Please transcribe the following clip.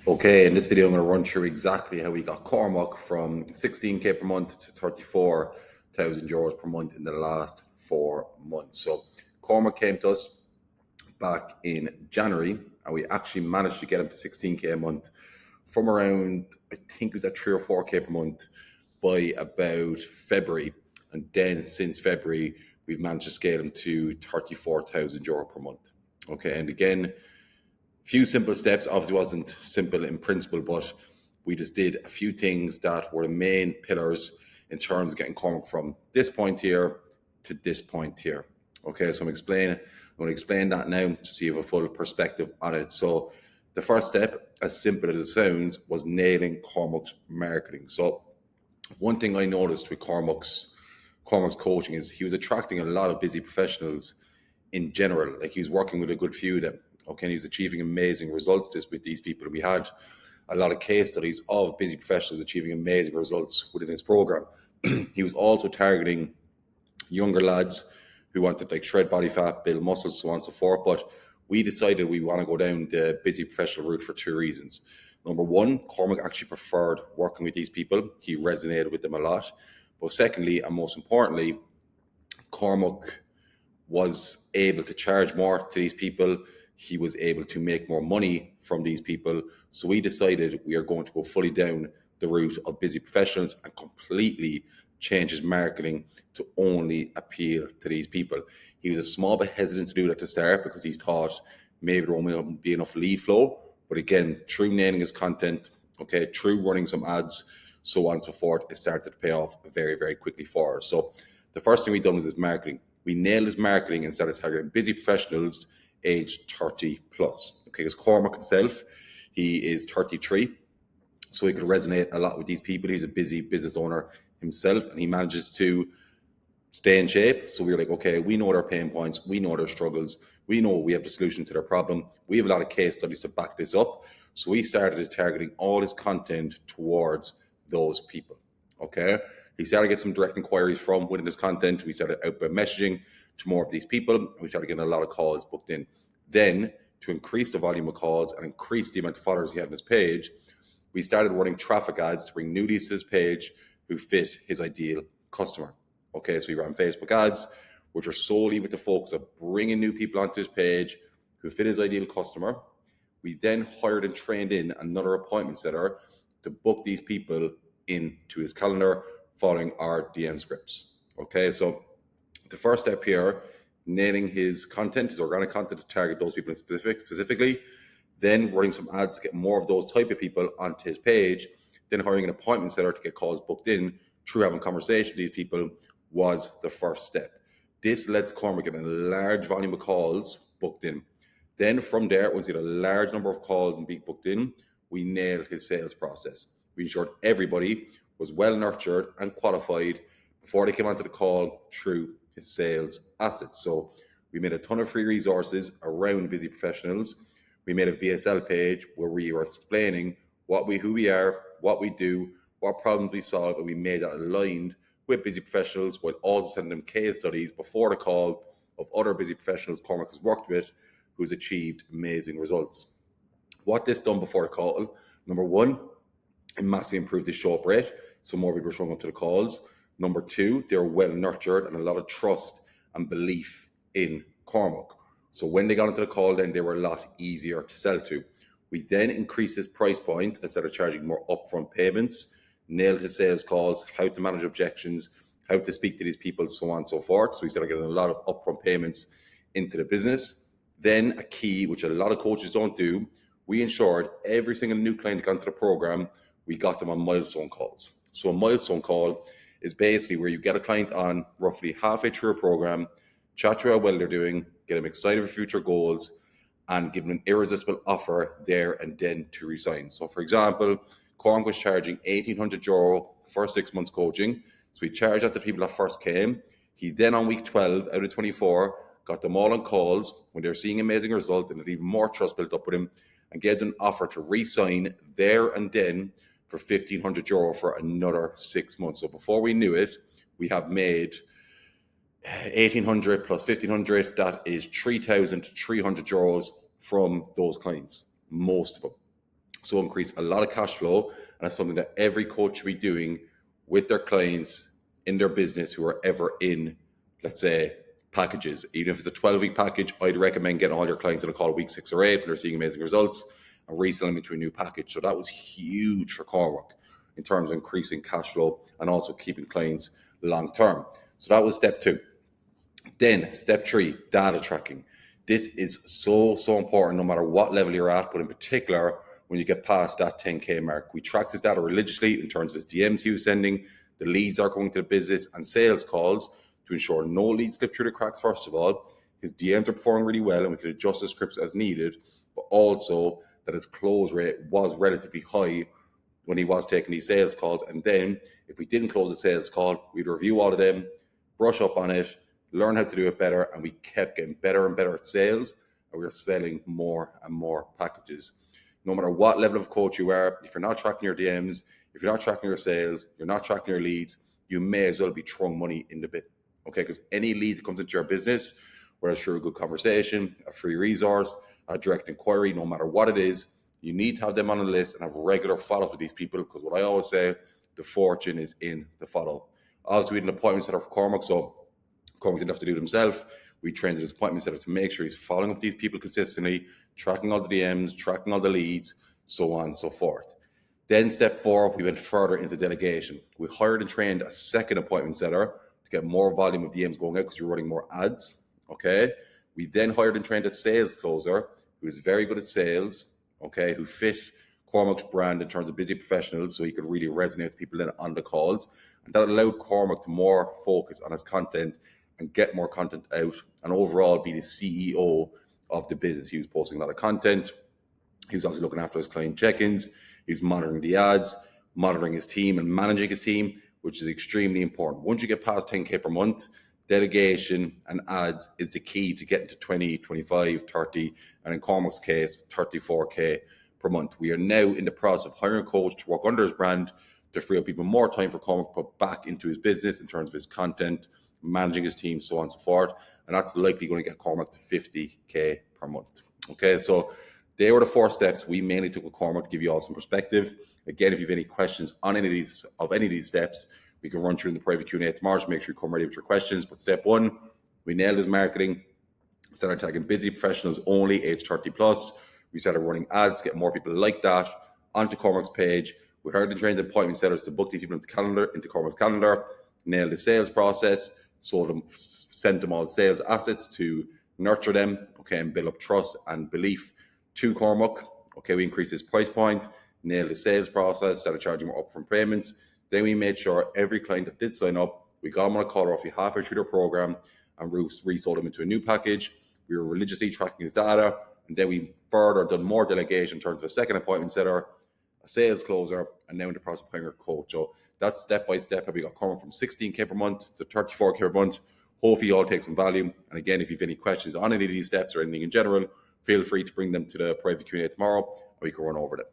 Okay, in this video, I'm going to run through exactly how we got Cormac from 16k per month to 34,000 euros per month in the last 4 months. So Cormac came to us back in January, and we actually managed to get him to 16k a month from around, I think it was at 3 or 4k per month by about February. And then since February, we've managed to scale him to 34,000 euro per month. Okay, and again, few simple steps. Obviously wasn't simple in principle, but we just did a few things that were the main pillars in terms of getting Cormac from this point here to this point here. Okay, so I'm going to explain that now so you have a full perspective on it. So the first step, as simple as it sounds, was nailing Cormac's marketing. So one thing I noticed with Cormac's coaching is he was attracting a lot of busy professionals in general. Like, he was working with a good few of them. Okay, and he's achieving amazing results with these people. We had a lot of case studies of busy professionals achieving amazing results within his program. He was also targeting younger lads who wanted like shred body fat, build muscles, so on and so forth. But we decided we want to go down the busy professional route for two reasons. Number one, Cormac actually preferred working with these people. He resonated with them a lot. But secondly, and most importantly, Cormac was able to charge more to these people. He was able to make more money from these people. So we decided we are going to go fully down the route of busy professionals and completely change his marketing to only appeal to these people. He was a small bit hesitant to do that at the start because he thought maybe there won't be enough lead flow. But again, through nailing his content, okay, through running some ads, so on and so forth, it started to pay off very, very quickly for us. So the first thing we done was his marketing. We nailed his marketing and started targeting busy professionals aged 30 plus. Okay, because Cormac himself, he is 33, so he could resonate a lot with these people. He's a busy business owner himself, and he manages to stay in shape. So we were like, okay, we know their pain points, we know their struggles, we know we have the solution to their problem. We have a lot of case studies to back this up. So we started targeting all his content towards those people. Okay. He started to get some direct inquiries from within his content. We started outbound messaging to more of these people, and we started getting a lot of calls booked in. Then, to increase the volume of calls and increase the amount of followers he had on his page, we started running traffic ads to bring newbies to his page who fit his ideal customer. Okay, so we ran Facebook ads, which are solely with the focus of bringing new people onto his page who fit his ideal customer. We then hired and trained in another appointment setter to book these people into his calendar following our DM scripts. Okay, so the first step here, nailing his content, his organic content to target those people specifically, then running some ads to get more of those type of people onto his page, then hiring an appointment setter to get calls booked in through having conversations with these people was the first step. This led to Cormac getting a large volume of calls booked in. Then from there, once he had a large number of calls and being booked in, we nailed his sales process. We ensured everybody was well nurtured and qualified before they came onto the call through his sales assets. So we made a ton of free resources around busy professionals. We made a VSL page where we were explaining who we are, what we do, what problems we solve, and we made that aligned with busy professionals, while also sending them case studies before the call of other busy professionals Cormac has worked with who's achieved amazing results. What this done before the call, number one, it massively improved his show up rate, so more people were showing up to the calls. Number two, they were well nurtured and a lot of trust and belief in Cormac. So when they got into the call, then they were a lot easier to sell to. We then increased his price point instead of charging more upfront payments, nailed his sales calls, how to manage objections, how to speak to these people, so on and so forth. So we started getting a lot of upfront payments into the business. Then a key, which a lot of coaches don't do, we ensured every single new client that got into the program, we got them on milestone calls. So a milestone call is basically where you get a client on roughly halfway through a program, chat through how well they're doing, get them excited for future goals, and give them an irresistible offer there and then to resign. So for example, Cormac was charging €1,800 for 6 months coaching. So he charged that to people that first came. He then on week 12 out of 24 got them all on calls when they were seeing amazing results and had even more trust built up with him, and gave them an offer to re-sign there and then for €1,500 for another 6 months. So before we knew it, we have made 1,800 plus 1,500, that is €3,300 from those clients, most of them. So increase a lot of cash flow, and that's something that every coach should be doing with their clients in their business who are ever in, let's say, packages. Even if it's a 12-week package, I'd recommend getting all your clients on a call week 6 or 8 when they're seeing amazing results and reselling into a new package. So that was huge for Cormac in terms of increasing cash flow and also keeping clients long term. So that was step 2. Then step 3, data tracking. This is so important no matter what level you're at, but in particular when you get past that 10K mark. We track this data religiously in terms of his DMs he was sending, the leads are going to the business, and sales calls to ensure no leads slip through the cracks. First of all, his DMs are performing really well and we can adjust the scripts as needed, but also that his close rate was relatively high when he was taking these sales calls. And then if we didn't close a sales call, we'd review all of them, brush up on it, learn how to do it better, and we kept getting better and better at sales, and we were selling more and more packages. No matter what level of coach you are, if you're not tracking your DMs, if you're not tracking your sales, you're not tracking your leads, you may as well be throwing money in the bin, okay? Because any lead that comes into your business, whether it's through a good conversation, a free resource, a direct inquiry, no matter what it is, you need to have them on a list and have regular follow-up with these people, because what I always say, the fortune is in the follow-up. Obviously, we had an appointment set up for Cormac, so Cormac didn't have to do it himself. We trained his appointment setter to make sure he's following up these people consistently, tracking all the DMs, tracking all the leads, so on and so forth. Then step 4, we went further into delegation. We hired and trained a second appointment setter to get more volume of DMs going out because you're running more ads, okay? We then hired and trained a sales closer who is very good at sales, okay, who fit Cormac's brand in terms of busy professionals, so he could really resonate with people then on the calls. And that allowed Cormac to more focus on his content and get more content out and overall be the CEO of the business. He was posting a lot of content. He was also looking after his client check-ins. He was monitoring the ads, monitoring his team and managing his team, which is extremely important. Once you get past 10K per month, delegation and ads is the key to getting to 20, 25, 30, and in Cormac's case, 34K per month. We are now in the process of hiring a coach to work under his brand to free up even more time for Cormac to put back into his business in terms of his content, managing his team, so on and so forth. And that's likely going to get Cormac to 50K per month. Okay, so they were the 4 steps we mainly took with Cormac to give you all some perspective. Again, if you have any questions on any of these steps, we can run through in the private Q&A tomorrow, so make sure you come ready with your questions. But step 1, we nailed his marketing. We started tagging busy professionals only, age 30 plus. We started running ads to get more people like that onto Cormac's page. We hired and trained appointment setters to book these people into Cormac's calendar, nailed the sales process, sent them all sales assets to nurture them, okay, and build up trust and belief to Cormac. Okay, we increased his price point, nailed the sales process, started charging more upfront payments. Then we made sure every client that did sign up, we got them on a call roughly halfway through their program and resold them into a new package. We were religiously tracking his data, and then we further done more delegation in terms of a second appointment setter, a sales closer, and now in the process of hiring a coach. So that's step by step how we got Cormac from 16K per month to 34K per month. Hopefully you all take some value. And again, if you have any questions on any of these steps or anything in general, feel free to bring them to the private Q&A tomorrow, or we can run over them.